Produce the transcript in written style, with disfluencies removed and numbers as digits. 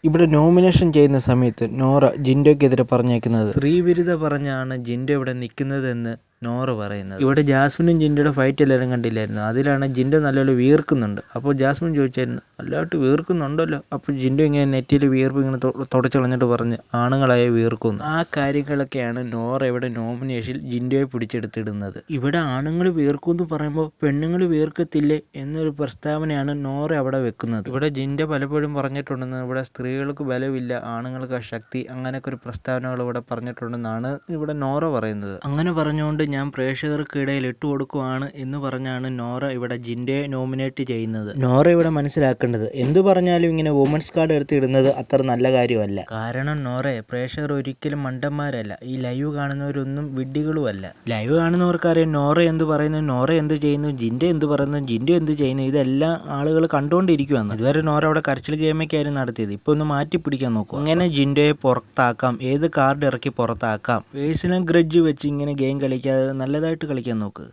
ഇവിടെ നോമിനേഷൻ ചെയ്യുന്ന സമയത്ത് നോറ ജിൻഡോയ്ക്കെതിരെ പറഞ്ഞേക്കുന്നത് സ്ത്രീവിരുദ്ധ പറഞ്ഞാണ് ജിൻഡോ ഇവിടെ നിൽക്കുന്നതെന്ന് നോറ പറയുന്നത്. ഇവിടെ ജാസ്മിനും ജിൻഡോയുടെ ഫൈറ്റ് എല്ലാവരും കണ്ടില്ലായിരുന്നു. അതിലാണ് ജിൻഡോ നല്ലപോലെ വീർക്കുന്നുണ്ട്. അപ്പോൾ ജാസ്മിൻ ചോദിച്ചായിരുന്നു, നല്ലതായിട്ട് വീർക്കുന്നുണ്ടല്ലോ. അപ്പോൾ ജിൻഡോ ഇങ്ങനെ നെറ്റിയിൽ വിയർപ്പ് ഇങ്ങനെ തുടച്ചു കളഞ്ഞിട്ട് പറഞ്ഞ് ആണുങ്ങളായ വീർക്കുന്നു. ആ കാര്യങ്ങളൊക്കെയാണ് നോറ ഇവിടെ നോമിനേഷനിൽ ജിൻഡോയെ പിടിച്ചെടുത്തിടുന്നത്. ഇവിടെ ആണുങ്ങൾ വീർക്കുമെന്ന് പറയുമ്പോൾ പെണ്ണുങ്ങൾ വീർക്കത്തില്ലേ എന്നൊരു പ്രസ്താവനയാണ് നോറ അവിടെ വെക്കുന്നത്. ഇവിടെ ജിൻഡോ പലപ്പോഴും പറഞ്ഞിട്ടുണ്ടെന്ന് ഇവിടെ സ്ത്രീകൾക്ക് ബലമില്ല, ആണുങ്ങൾക്ക് ശക്തി, അങ്ങനെയൊക്കെ ഒരു പ്രസ്താവനകൾ ഇവിടെ പറഞ്ഞിട്ടുണ്ടെന്നാണ് ഇവിടെ നോറ പറയുന്നത്. അങ്ങനെ പറഞ്ഞുകൊണ്ട് ഞാൻ പ്രേക്ഷകർക്കിടയിൽ ഇട്ടുകൊടുക്കുവാണ് എന്ന് പറഞ്ഞാണ് നോറ ഇവിടെ ജിൻഡോയെ നോമിനേറ്റ് ചെയ്യുന്നത്. നോറ ഇവിടെ മനസ്സിലാക്കേണ്ടത് എന്തു പറഞ്ഞാലും ഇങ്ങനെ വുമൻസ് കാർഡ് എടുത്ത് ഇടുന്നത് അത്ര നല്ല കാര്യമല്ല. കാരണം നോറയെ പ്രേക്ഷകർ ഒരിക്കലും മണ്ടന്മാരല്ല, ഈ ലൈവ് കാണുന്നവരൊന്നും വിഡ്ഢികളുമല്ല. ലൈവ് കാണുന്നവർക്കറിയാം നോറ എന്ത് പറയുന്നു, നോറ എന്ത് ചെയ്യുന്നു, ജിൻഡോ എന്ത് പറയുന്നു, ജിൻഡോ എന്ത് ചെയ്യുന്നു, ഇതെല്ലാം ആളുകൾ കണ്ടുകൊണ്ടിരിക്കുകയാണ്. ഇതുവരെ നോറ അവിടെ കരച്ചിൽ ഗെയിമൊക്കെയായിരുന്നു നടത്തിയത്. ഇപ്പൊ ഒന്ന് മാറ്റി പിടിക്കാൻ നോക്കുക. ഇങ്ങനെ ജിൻഡോയെ പുറത്താക്കാം, ഏത് കാർഡ് ഇറക്കി പുറത്താക്കാം, പേഴ്സണൽ ഗ്രഡ്ജ് വെച്ച് ഇങ്ങനെ ഗെയിം കളിക്കാതെ നല്ലതായിട്ട് കളിക്കാൻ നോക്ക്.